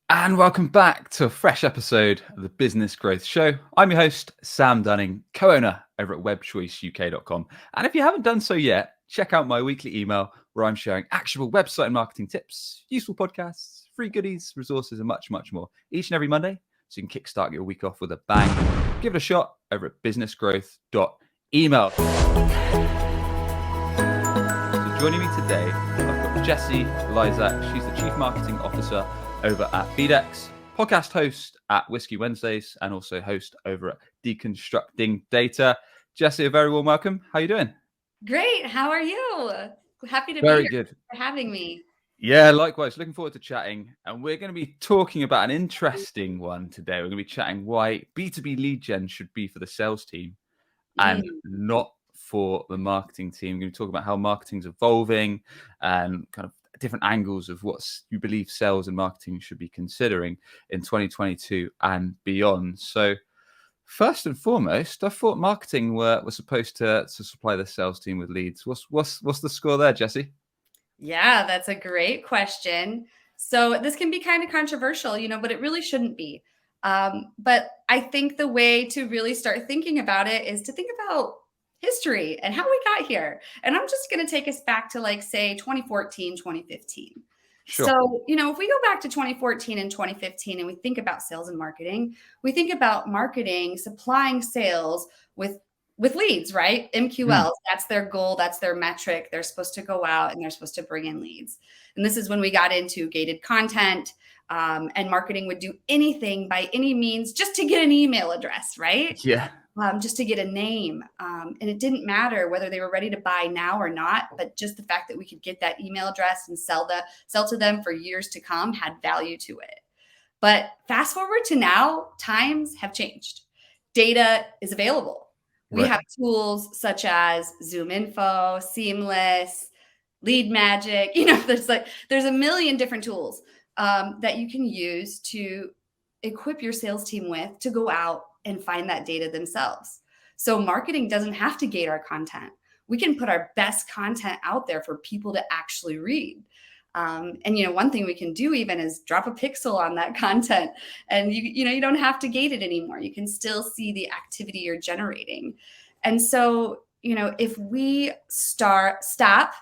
And welcome back to a fresh episode of the Business Growth Show. I'm your host, Sam Dunning, co-owner over at webchoiceuk.com. And if you haven't done so yet, check out my weekly email where I'm sharing actionable website and marketing tips, useful podcasts, free goodies, resources, and much, much more each and every Monday so you can kickstart your week off with a bang. Give it a shot over at businessgrowth.email. So joining me today, I've got Jessie Lizak. She's the Chief Marketing Officer over at BDEX, podcast host at Whiskey Wednesdays, and also host over at Deconstructing Data. Jessie, a very warm welcome. How are you doing? Great. How are you? Happy to Very be here. good. For having me. Yeah, likewise. Looking forward to chatting. And we're going to be talking about an interesting one today. We're going to be chatting why B2B lead gen should be for the sales team and not for the marketing team. We're going to talk about how marketing's evolving and kind of different angles of what you believe sales and marketing should be considering in 2022 and beyond. So first and foremost, I thought marketing were supposed to supply the sales team with leads. What's the score there, Jessie? Yeah, that's a great question. So this can be kind of controversial, but it really shouldn't be. But I think the way to really start thinking about it is to think about history and how we got here. And I'm just going to take us back to say 2014, 2015. Sure. So, if we go back to 2014 and 2015 and we think about sales and marketing, we think about marketing supplying sales with leads, right? MQLs, that's their goal, that's their metric. They're supposed to go out and they're supposed to bring in leads. And this is when we got into gated content, and marketing would do anything by any means just to get an email address, right? Yeah. Just to get a name. And it didn't matter whether they were ready to buy now or not, but just the fact that we could get that email address and sell to them for years to come had value to it. But fast forward to now, times have changed. Data is available. We have tools such as ZoomInfo, Seamless, Lead Magic. There's a million different tools that you can use to equip your sales team with to go out and find that data themselves. So marketing doesn't have to gate our content. We can put our best content out there for people to actually read. And one thing we can do even is drop a pixel on that content, and you don't have to gate it anymore. You can still see the activity you're generating. And so, if we stop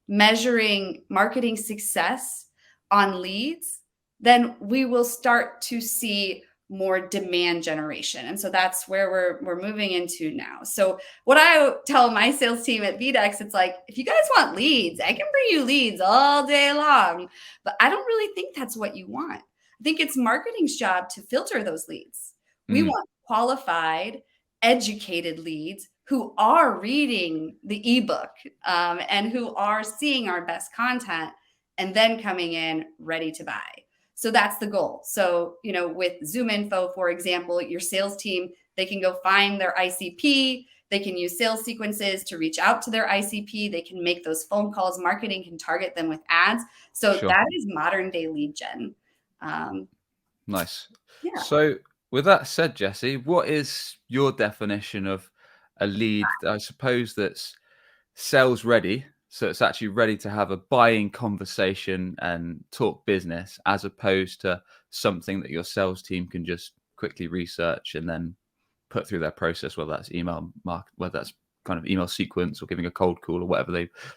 measuring marketing success on leads, then we will start to see more demand generation. And so that's where we're moving into now. So what I tell my sales team at BDEX, it's like, if you guys want leads, I can bring you leads all day long, but I don't really think that's what you want. I think it's marketing's job to filter those leads. We want qualified, educated leads who are reading the ebook and who are seeing our best content and then coming in ready to buy. So that's the goal. So, with ZoomInfo, for example, your sales team, they can go find their ICP. They can use sales sequences to reach out to their ICP. They can make those phone calls. Marketing can target them with ads. So that is modern day lead gen. Nice. Yeah. So with that said, Jessie, what is your definition of a lead? I suppose that's sales ready. So it's actually ready to have a buying conversation and talk business, as opposed to something that your sales team can just quickly research and then put through their process, whether that's whether that's kind of email sequence or giving a cold call or whatever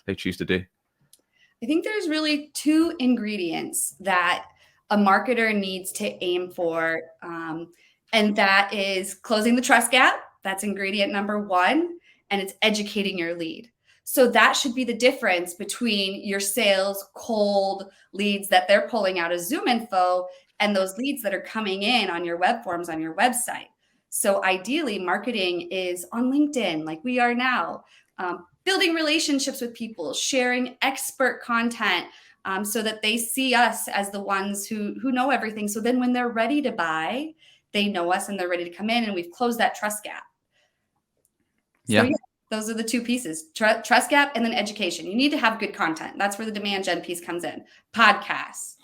they choose to do. I think there's really two ingredients that a marketer needs to aim for, and that is closing the trust gap. That's ingredient number one, and it's educating your lead. So that should be the difference between your sales cold leads that they're pulling out of ZoomInfo and those leads that are coming in on your web forms on your website. So ideally, marketing is on LinkedIn, like we are now, building relationships with people, sharing expert content so that they see us as the ones who know everything. So then when they're ready to buy, they know us and they're ready to come in, and we've closed that trust gap. So, yeah. Those are the two pieces, trust gap and then education. You need to have good content. That's where the demand gen piece comes in. Podcasts,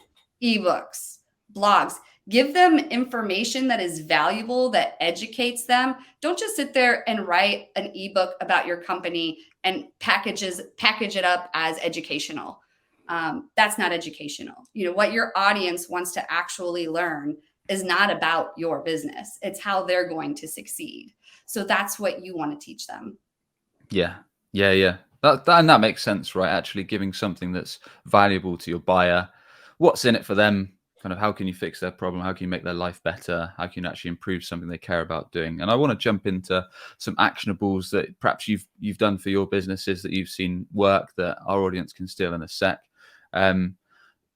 ebooks, blogs. Give them information that is valuable, that educates them. Don't just sit there and write an ebook about your company and package it up as educational. That's not educational. What your audience wants to actually learn is not about your business. It's how they're going to succeed. So that's what you want to teach them. Yeah. That makes sense, right? Actually giving something that's valuable to your buyer. What's in it for them? Kind of how can you fix their problem? How can you make their life better? How can you actually improve something they care about doing? And I want to jump into some actionables that perhaps you've done for your businesses that you've seen work that our audience can steal in a sec.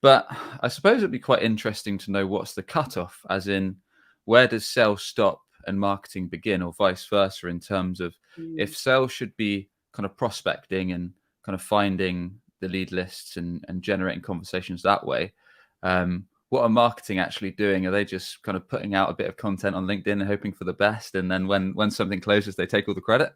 But I suppose it'd be quite interesting to know what's the cutoff, as in where does sales stop and marketing begin, or vice versa, in terms of if sales should be kind of prospecting and kind of finding the lead lists and generating conversations that way. What are marketing actually doing? Are they just kind of putting out a bit of content on LinkedIn and hoping for the best? And then when something closes, they take all the credit?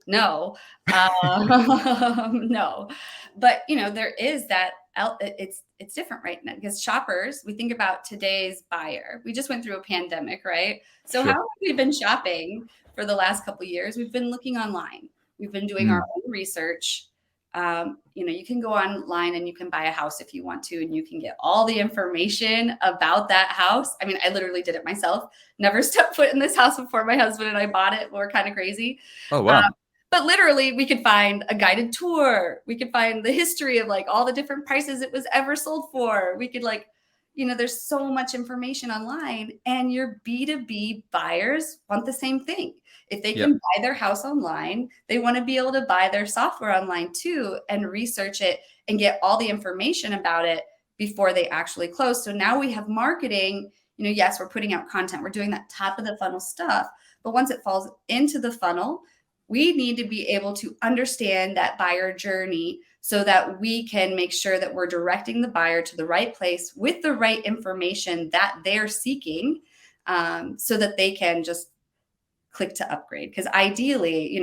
No, no, but there is that. It's different right now because shoppers. We think about today's buyer. We just went through a pandemic, right? So how Sure. have we been shopping for the last couple of years? We've been looking online. We've been doing our own research. You can go online and you can buy a house if you want to, and you can get all the information about that house. I mean, I literally did it myself. Never stepped foot in this house before my husband and I bought it. We're kind of crazy. Oh, wow. But literally, we could find a guided tour. We could find the history of like all the different prices it was ever sold for. We could there's so much information online, and your B2B buyers want the same thing. If they can buy their house online, they want to be able to buy their software online too and research it and get all the information about it before they actually close. So now we have marketing. Yes, we're putting out content. We're doing that top of the funnel stuff. But once it falls into the funnel, we need to be able to understand that buyer journey so that we can make sure that we're directing the buyer to the right place with the right information that they're seeking, so that they can just click to upgrade. Because ideally,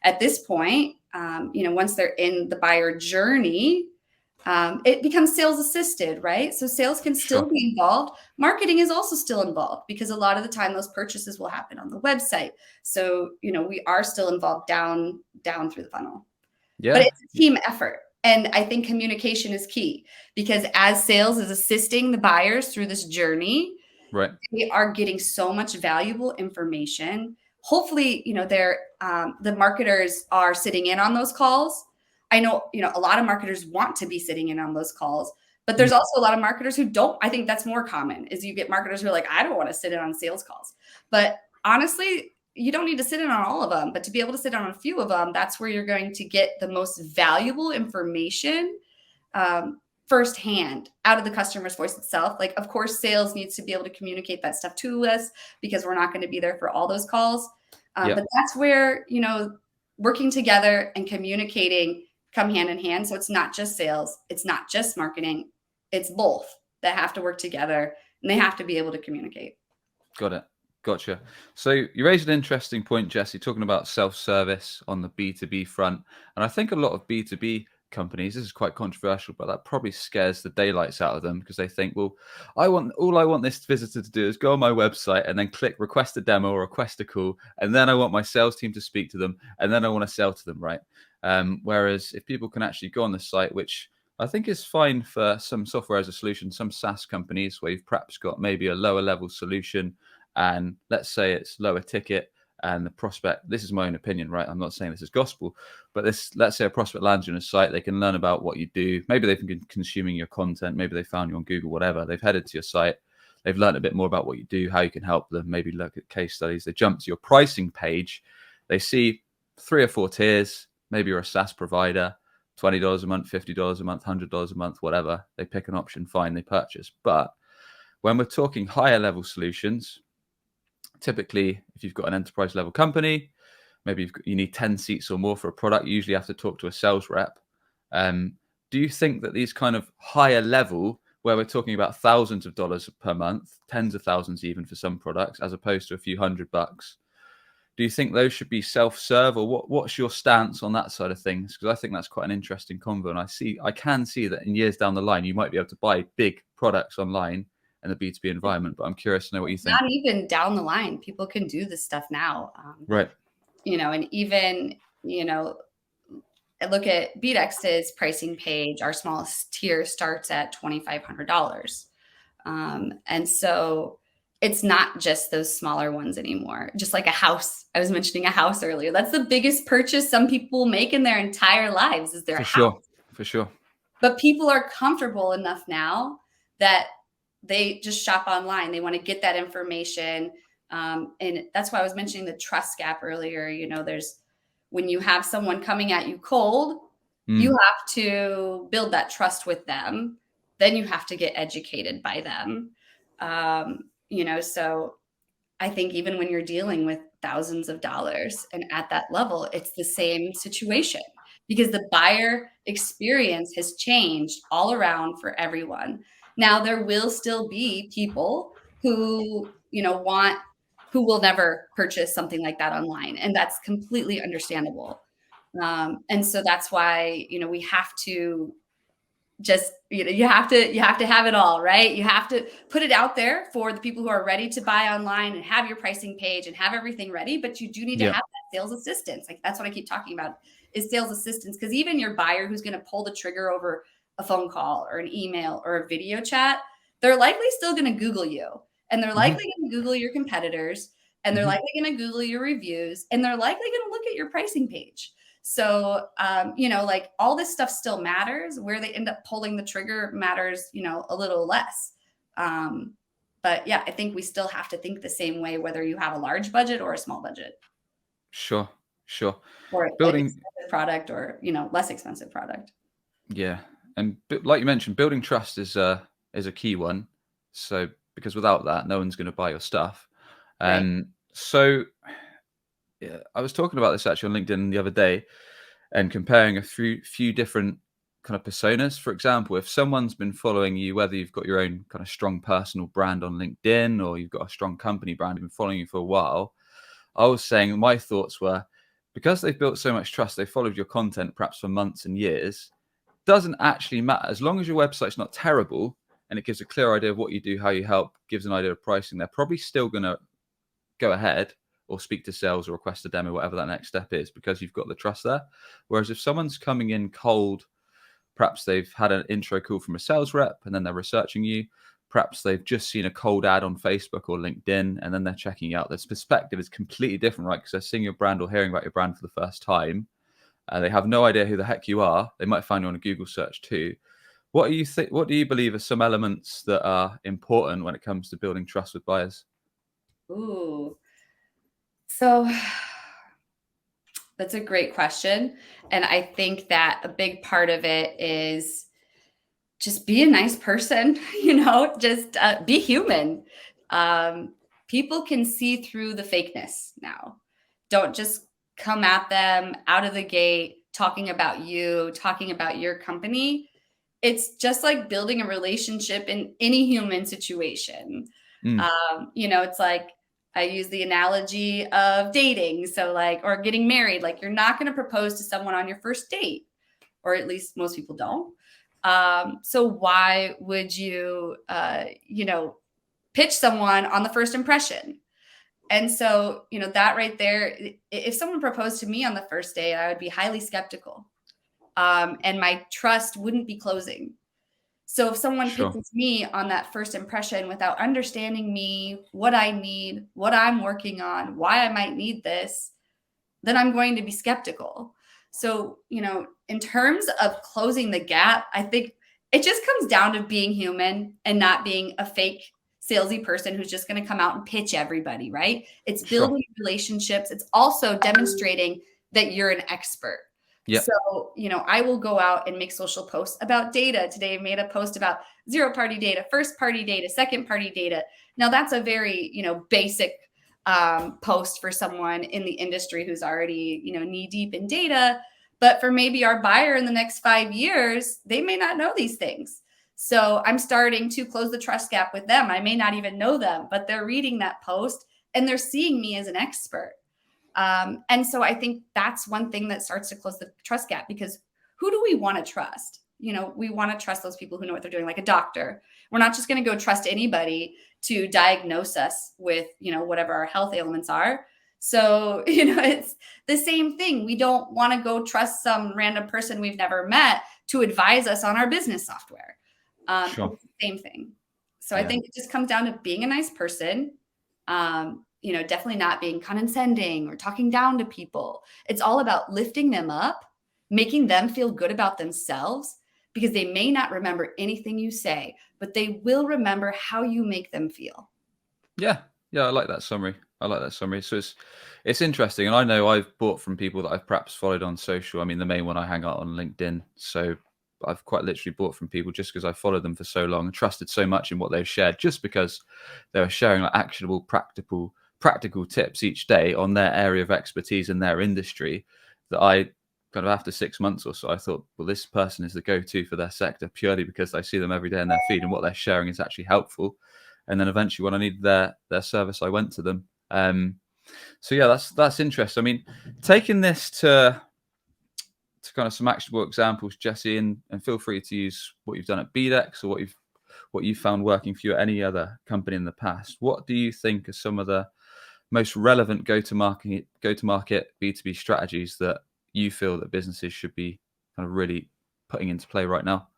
at this point, once they're in the buyer journey, it becomes sales assisted, right? So sales can still be involved. Marketing is also still involved because a lot of the time those purchases will happen on the website. So, we are still involved down through the funnel. Yeah. But it's a team effort. And I think communication is key because as sales is assisting the buyers through this journey, Right. they are getting so much valuable information. Hopefully, the marketers are sitting in on those calls. I know, a lot of marketers want to be sitting in on those calls, but there's also a lot of marketers who don't. I think that's more common is you get marketers who are like, I don't want to sit in on sales calls. But honestly, you don't need to sit in on all of them, but to be able to sit on a few of them, that's where you're going to get the most valuable information firsthand out of the customer's voice itself. Like, of course, sales needs to be able to communicate that stuff to us because we're not going to be there for all those calls. But that's where, working together and communicating come hand in hand. So it's not just sales. It's not just marketing. It's both that have to work together and they have to be able to communicate. Got it. Gotcha. So you raised an interesting point, Jessie, talking about self-service on the B2B front. And I think a lot of B2B companies, this is quite controversial, but that probably scares the daylights out of them because they think, well, I want this visitor to do is go on my website and then click request a demo or request a call. And then I want my sales team to speak to them. And then I want to sell to them, right? Whereas if people can actually go on the site, which I think is fine for some software as a solution, some SaaS companies where you've perhaps got maybe a lower level solution, and let's say it's lower ticket and the prospect, this is my own opinion, right? I'm not saying this is gospel, but let's say a prospect lands you on a site, they can learn about what you do. Maybe they've been consuming your content. Maybe they found you on Google, whatever. They've headed to your site. They've learned a bit more about what you do, how you can help them, maybe look at case studies. They jump to your pricing page. They see 3 or 4 tiers. Maybe you're a SaaS provider, $20 a month, $50 a month, $100 a month, whatever. They pick an option, fine, they purchase. But when we're talking higher level solutions, typically, if you've got an enterprise level company, maybe you need 10 seats or more for a product, you usually have to talk to a sales rep. Do you think that these kind of higher level, where we're talking about thousands of dollars per month, tens of thousands even for some products, as opposed to a few $100, do you think those should be self-serve, or what's your stance on that side of things? Because I think that's quite an interesting convo, and I can see that in years down the line, you might be able to buy big products online in the B2B environment, but I'm curious to know what you think. Not even down the line, people can do this stuff now. Right. And even, look at BDEX's pricing page, our smallest tier starts at $2,500. And so it's not just those smaller ones anymore. Just like a house. I was mentioning a house earlier. That's the biggest purchase some people make in their entire lives is their house. For sure. But people are comfortable enough now that they just shop online. They want to get that information. And that's why I was mentioning the trust gap earlier. You know, when you have someone coming at you cold, you have to build that trust with them. Then you have to get educated by them. You know, so I think even when you're dealing with thousands of dollars and at that level, it's the same situation because the buyer experience has changed all around for everyone. Now, there will still be people who, you know, who will never purchase something like that online. And that's completely understandable. And so that's why, you know, we have to just, you know, you have to have it all, right? You have to put it out there for the people who are ready to buy online and have your pricing page and have everything ready. But you do need to have that sales assistance. Like that's what I keep talking about is sales assistance. Because even your buyer who's going to pull the trigger over a phone call or an email or a video chat, they're likely still going to Google you. And they're likely going to Google your competitors. And they're likely going to Google your reviews. And they're likely going to look at your pricing page. So, you know, like all this stuff still matters. Where they end up pulling the trigger matters, you know, a little less. But yeah, I think we still have to think the same way, whether you have a large budget or a small budget. Sure. Or building expensive product or, you know, less expensive product. Yeah. And like you mentioned, building trust is a key one. So, because without that, no one's going to buy your stuff. Right. So yeah, I was talking about this actually on LinkedIn the other day and comparing a few different kind of personas. For example, if someone's been following you, whether you've got your own kind of strong personal brand on LinkedIn or you've got a strong company brand, been following you for a while, I was saying my thoughts were because they've built so much trust, they followed your content perhaps for months and years, doesn't actually matter. As long as your website's not terrible and it gives a clear idea of what you do, how you help, gives an idea of pricing, they're probably still going to go ahead or speak to sales or request a demo, whatever that next step is, because you've got the trust there. Whereas if someone's coming in cold, perhaps they've had an intro call from a sales rep and then they're researching you. Perhaps they've just seen a cold ad on Facebook or LinkedIn and then they're checking you out. This perspective is completely different, right? Because they're seeing your brand or hearing about your brand for the first time. They have no idea who the heck you are. They might find you on a Google search too. What do you think? What do you believe are some elements that are important when it comes to building trust with buyers? Ooh. So that's a great question. And I think that a big part of it is just be a nice person, you know, just be human. People can see through the fakeness now. Don't just come at them out of the gate talking about you, talking about your company. It's just like building a relationship in any human situation. You know, it's like I use the analogy of dating. So like, or getting married, like you're not going to propose to someone on your first date, or at least most people don't. So why would you, you know, pitch someone on the first impression? And so, you know, that right there, if someone proposed to me on the first day, I would be highly skeptical. And my trust wouldn't be closing. So if someone pitches me on that first impression without understanding me, what I need, what I'm working on, why I might need this, then I'm going to be skeptical. So, you know, in terms of closing the gap, I think it just comes down to being human and not being a fake salesy person who's just going to come out and pitch everybody, right? It's building relationships. It's also demonstrating that you're an expert. Yep. So, you know, I will go out and make social posts about data. Today I made a post about zero-party data, first-party data, second-party data. Now that's a very, you know, basic post for someone in the industry who's already, you know, knee deep in data. But for maybe our buyer in the next 5 years, they may not know these things. So I'm starting to close the trust gap with them. I may not even know them, but they're reading that post and they're seeing me as an expert. And so I think that's one thing that starts to close the trust gap, because who do we want to trust? You know, we want to trust those people who know what they're doing, like a doctor. We're not just going to go trust anybody to diagnose us with, you know, whatever our health ailments are. So, it's the same thing. We don't want to go trust some random person we've never met to advise us on our business software. Sure. It's the same thing. So I think it just comes down to being a nice person, definitely not being condescending or talking down to people. It's all about lifting them up, making them feel good about themselves, because they may not remember anything you say, but they will remember how you make them feel. Yeah. Yeah. I like that summary. So it's interesting. And I know I've bought from people that I've perhaps followed on social. I mean, the main one I hang out on LinkedIn. So I've quite literally bought from people just because I followed them for so long and trusted so much in what they've shared, just because they were sharing like actionable, practical tips each day on their area of expertise in their industry, that I kind of, after 6 months or so, I thought, well, this person is the go-to for their sector, purely because I see them every day in their feed and what they're sharing is actually helpful. And then eventually, when I needed their service, I went to them. So yeah, that's interesting. I mean, taking this to kind of some actionable examples, Jessie, and feel free to use what you've done at BDEX or what you've found working for you at any other company in the past. What do you think are some of the most relevant go-to-market B2B strategies that you feel that businesses should be kind of really putting into play right now?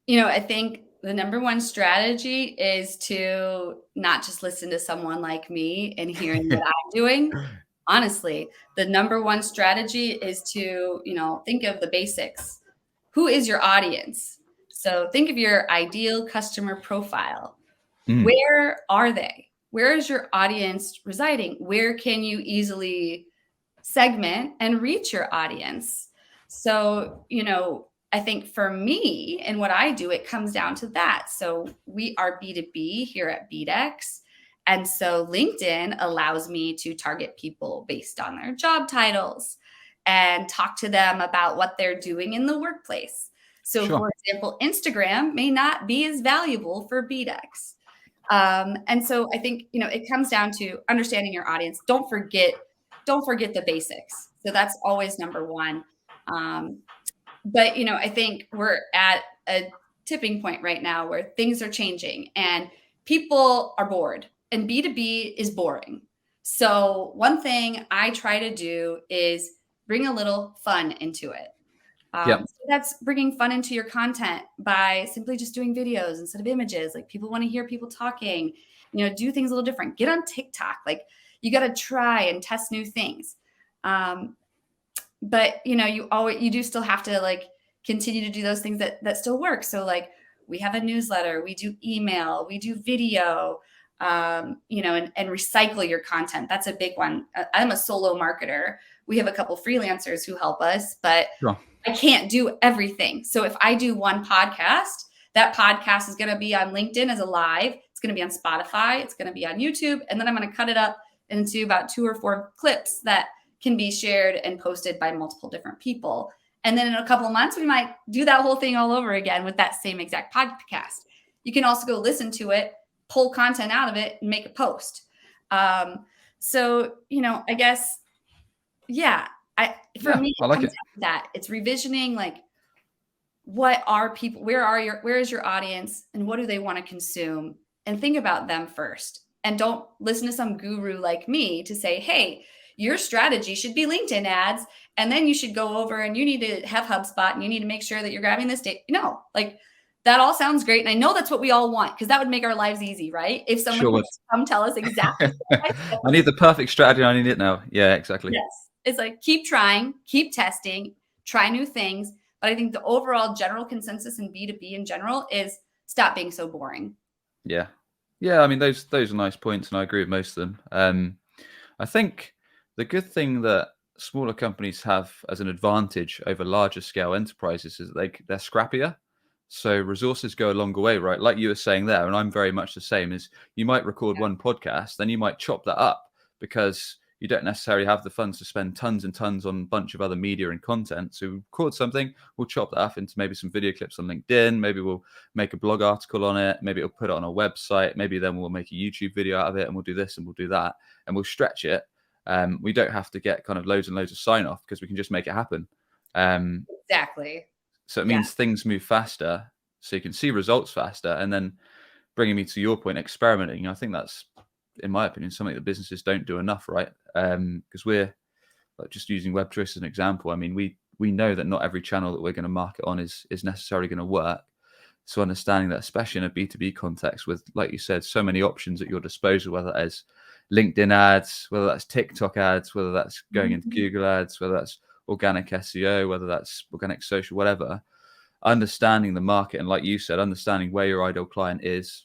I think the number one strategy is to not just listen to someone like me and hearing what I'm doing. Honestly, the number one strategy is to, think of the basics. Who is your audience? So think of your ideal customer profile. Where are they? Where is your audience residing? Where can you easily segment and reach your audience? So, I think for me and what I do, it comes down to that. So we are B2B here at BDEX. And so LinkedIn allows me to target people based on their job titles and talk to them about what they're doing in the workplace. So, Sure. for example, Instagram may not be as valuable for BDEX. And so I think, it comes down to understanding your audience. Don't forget the basics. So that's always number one. But I think we're at a tipping point right now where things are changing and people are bored, and B2B is boring. So one thing I try to do is bring a little fun into it. Yeah. So that's bringing fun into your content by simply just doing videos instead of images. Like, people want to hear people talking, do things a little different. Get on TikTok. Like, you got to try and test new things. But you do still have to like continue to do those things that still work. So like, we have a newsletter, we do email, we do video, and recycle your content. That's a big one. I'm a solo marketer. We have a couple freelancers who help us, but Sure. I can't do everything. So if I do one podcast, that podcast is going to be on LinkedIn as a live. It's going to be on Spotify. It's going to be on YouTube. And then I'm going to cut it up into about 2 or 4 clips that can be shared and posted by multiple different people. And then in a couple of months, we might do that whole thing all over again with that same exact podcast. You can also go listen to it, pull content out of it, and make a post. So, I guess, yeah, me, I like it. that it's revisioning, like, what are people, where is your audience, and what do they want to consume, and think about them first. And don't listen to some guru like me to say, hey, your strategy should be LinkedIn ads, and then you should go over and you need to have HubSpot, and you need to make sure that you're grabbing this data. Like, that all sounds great. And I know that's what we all want, because that would make our lives easy, right? If someone Sure could would. come tell us exactly. I need the perfect strategy. I need it now. Yeah, exactly. Yes. It's like, keep trying, keep testing, try new things. But I think the overall general consensus in B2B in general is stop being so boring. Yeah. Yeah. I mean, those are nice points, and I agree with most of them. I think the good thing that smaller companies have as an advantage over larger scale enterprises is that they're scrappier. So resources go a longer way, right? Like you were saying there, and I'm very much the same, is you might record one podcast, then you might chop that up because you don't necessarily have the funds to spend tons and tons on a bunch of other media and content. So we record something, we'll chop that up into maybe some video clips on LinkedIn. Maybe we'll make a blog article on it. Maybe we'll put it on our website. Maybe then we'll make a YouTube video out of it, and we'll do this and we'll do that, and we'll stretch it. We don't have to get kind of loads and loads of sign off because we can just make it happen. Exactly. So it means things move faster, so you can see results faster. And then bringing me to your point, experimenting, I think that's in my opinion, something that businesses don't do enough, right? Because we're like, just using web choice as an example. I mean, we know that not every channel that we're going to market on is necessarily going to work. So understanding that, especially in a B2B context with, like you said, so many options at your disposal, whether that is LinkedIn ads, whether that's TikTok ads, whether that's going into Google ads, whether that's organic SEO, whether that's organic social, whatever, understanding the market. And like you said, understanding where your ideal client is,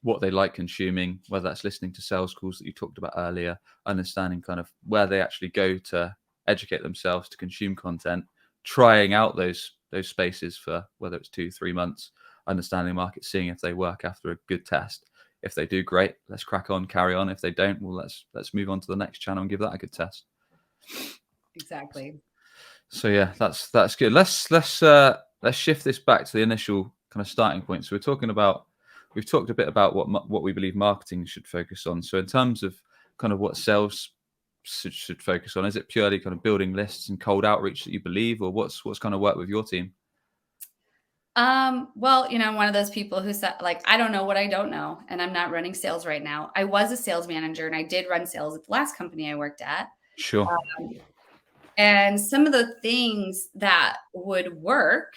what they like consuming, whether that's listening to sales calls that you talked about earlier, understanding kind of where they actually go to educate themselves, to consume content, trying out those spaces for whether it's 2-3 months, understanding the market, seeing if they work after a good test. If they do, great, let's crack on, carry on. If they don't, well, let's move on to the next channel and give that a good test. Exactly. So yeah, that's good. Let's shift this back to the initial kind of starting point. So we've talked a bit about what we believe marketing should focus on. So in terms of kind of what sales should focus on, is it purely kind of building lists and cold outreach that you believe, or what's kind of work with your team? Well, I'm one of those people who said, like, I don't know what I don't know, and I'm not running sales right now. I was a sales manager and I did run sales at the last company I worked at. Sure. And some of the things that would work,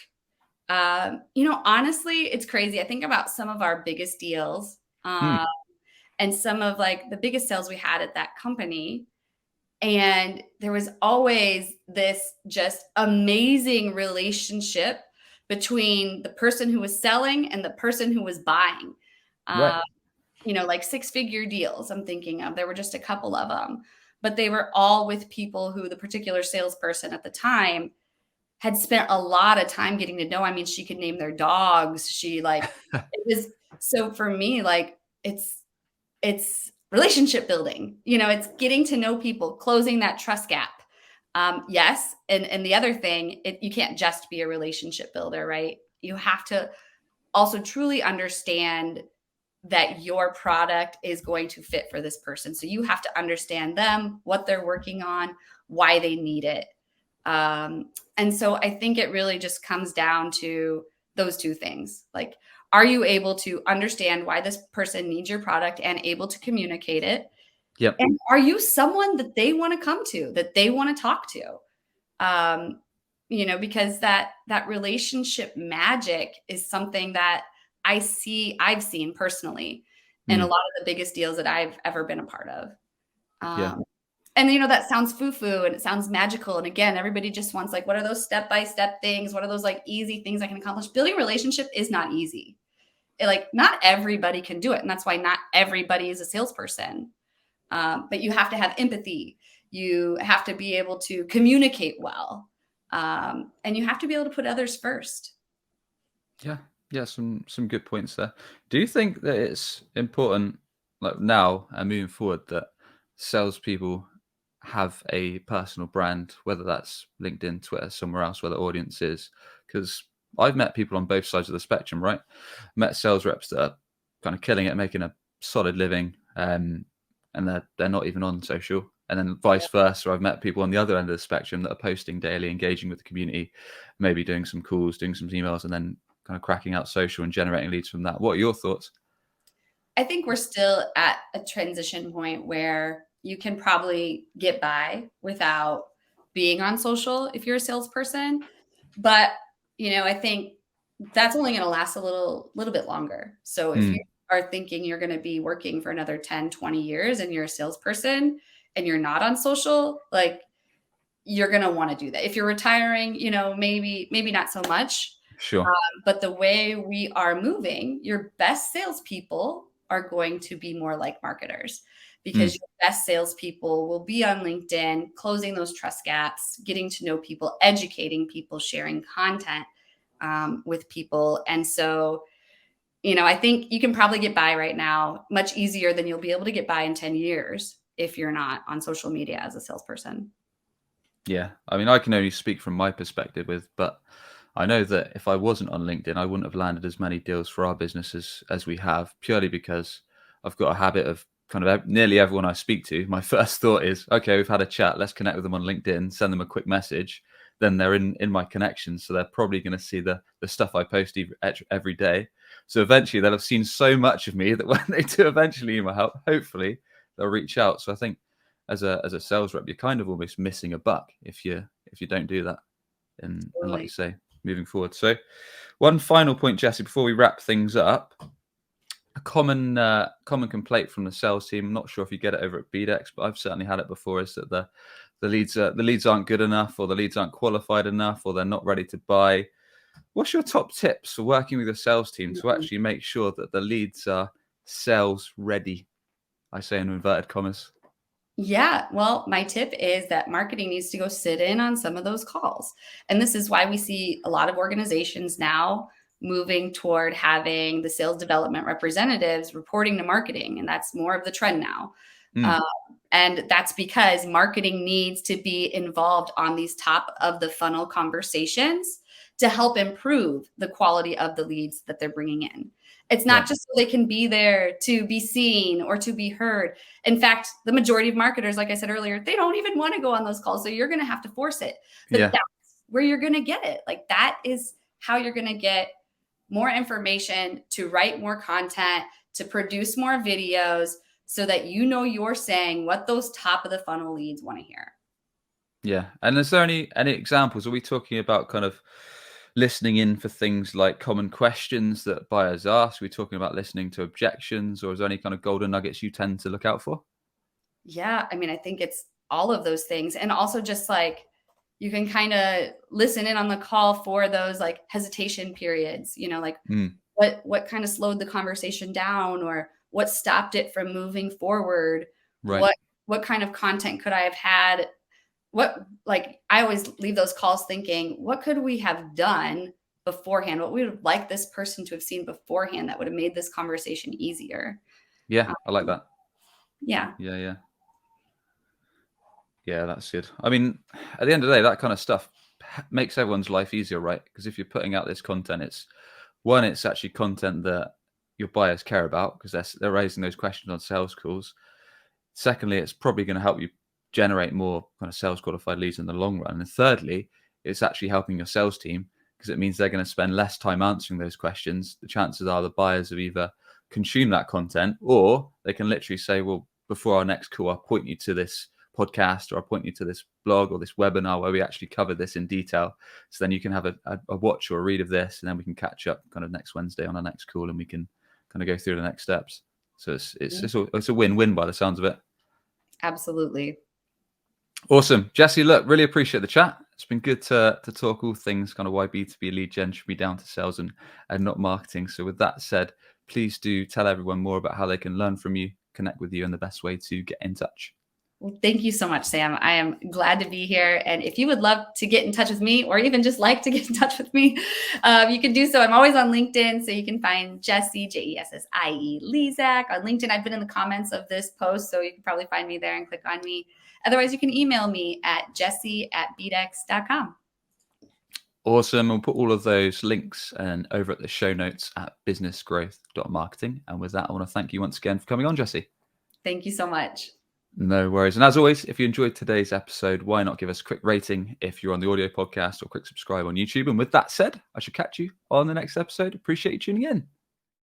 honestly, it's crazy. I think about some of our biggest deals, and some of like the biggest sales we had at that company. And there was always this just amazing relationship between the person who was selling and the person who was buying. Right. Like 6-figure deals I'm thinking of. There were just a couple of them, but they were all with people who the particular salesperson at the time had spent a lot of time getting to know. I mean, she could name their dogs. She it was, so for me, like it's relationship building, it's getting to know people, closing that trust gap. Yes. And the other thing, you can't just be a relationship builder, right? You have to also truly understand that your product is going to fit for this person. So you have to understand them, what they're working on, why they need it. And so I think it really just comes down to those two things. Like, are you able to understand why this person needs your product and able to communicate it? Yep. And are you someone that they want to come to, that they want to talk to? Because that relationship magic is something that I've seen personally in a lot of the biggest deals that I've ever been a part of. Yeah. And that sounds foo-foo and it sounds magical. And again, everybody just wants like, what are those step-by-step things? What are those like easy things I can accomplish? Building a relationship is not easy. Not everybody can do it. And that's why not everybody is a salesperson. But you have to have empathy. You have to be able to communicate well. And you have to be able to put others first. Yeah. Yeah. Some good points there. Do you think that it's important, like now and moving forward, that salespeople have a personal brand, whether that's LinkedIn, Twitter, somewhere else where the audience is? Because I've met people on both sides of the spectrum, right? Met sales reps that are kind of killing it, making a solid living, and they're not even on social. And then vice versa, I've met people on the other end of the spectrum that are posting daily, engaging with the community, maybe doing some calls, doing some emails, and then kind of cracking out social and generating leads from that. What are your thoughts? I think we're still at a transition point where you can probably get by without being on social if you're a salesperson. But, I think that's only going to last a little bit longer. So if you are thinking you're going to be working for another 10, 20 years and you're a salesperson and you're not on social, like you're going to want to do that. If you're retiring, maybe not so much. Sure. But the way we are moving, your best salespeople are going to be more like marketers, because your best salespeople will be on LinkedIn, closing those trust gaps, getting to know people, educating people, sharing content with people. And so, I think you can probably get by right now much easier than you'll be able to get by in 10 years if you're not on social media as a salesperson. Yeah. I mean, I can only speak from my perspective but I know that if I wasn't on LinkedIn, I wouldn't have landed as many deals for our businesses as we have, purely because I've got a habit of kind of nearly everyone I speak to, my first thought is, okay, we've had a chat, let's connect with them on LinkedIn, send them a quick message. Then they're in my connections. So they're probably going to see the stuff I post every day. So eventually they'll have seen so much of me that when they do eventually need my help, hopefully they'll reach out. So I think as a sales rep, you're kind of almost missing a buck if you don't do that. And like you say, moving forward. So one final point, Jessie, before we wrap things up, a common complaint from the sales team. I'm not sure if you get it over at BDEX, but I've certainly had it before. Is that the leads aren't good enough, or the leads aren't qualified enough, or they're not ready to buy. What's your top tips for working with a sales team to actually make sure that the leads are sales ready? I say in inverted commas. Yeah, well, my tip is that marketing needs to go sit in on some of those calls. And this is why we see a lot of organizations now moving toward having the sales development representatives reporting to marketing. And that's more of the trend now. And that's because marketing needs to be involved on these top of the funnel conversations to help improve the quality of the leads that they're bringing in. It's not just so they can be there to be seen or to be heard. In fact, the majority of marketers, like I said earlier, they don't even want to go on those calls. So you're going to have to force it. But that's where you're going to get it. Like that is how you're going to get more information, to write more content, to produce more videos, so that you're saying what those top of the funnel leads want to hear. Yeah. And is there any examples? Are we talking about kind of listening in for things like common questions that buyers ask? Are we talking about listening to objections, or is there any kind of golden nuggets you tend to look out for? Yeah, I mean, I think it's all of those things. And also just like you can kind of listen in on the call for those like hesitation periods, like what kind of slowed the conversation down, or what stopped it from moving forward? Right. What kind of content could I have had? I always leave those calls thinking, what could we have done beforehand? What we would like this person to have seen beforehand that would have made this conversation easier. Yeah, I like that. Yeah. Yeah, that's good. I mean, at the end of the day, that kind of stuff makes everyone's life easier, right? Because if you're putting out this content, it's actually content that your buyers care about, because they're raising those questions on sales calls. Secondly, it's probably going to help you generate more kind of sales qualified leads in the long run. And thirdly, it's actually helping your sales team, because it means they're going to spend less time answering those questions. The chances are the buyers have either consumed that content, or they can literally say, well, before our next call, I'll point you to this podcast, or I'll point you to this blog or this webinar where we actually cover this in detail. So then you can have a watch or a read of this, and then we can catch up kind of next Wednesday on our next call, and we can kind of go through the next steps. So it's a win-win by the sounds of it. Absolutely. Awesome. Jessie, look, really appreciate the chat. It's been good to talk all things kind of why B2B lead gen should be down to sales and not marketing. So with that said, please do tell everyone more about how they can learn from you, connect with you, and the best way to get in touch. Well, thank you so much, Sam. I am glad to be here. And if you would love to get in touch with me, or even just like to get in touch with me, you can do so. I'm always on LinkedIn. So you can find Jessie, Jessie Lizak on LinkedIn. I've been in the comments of this post, so you can probably find me there and click on me. Otherwise, you can email me at jessie@bdex.com. Awesome. We'll put all of those links and over at the show notes at businessgrowth.marketing. And with that, I want to thank you once again for coming on, Jessie. Thank you so much. No worries. And as always, if you enjoyed today's episode, why not give us a quick rating if you're on the audio podcast, or quick subscribe on YouTube. And with that said, I should catch you on the next episode. Appreciate you tuning in.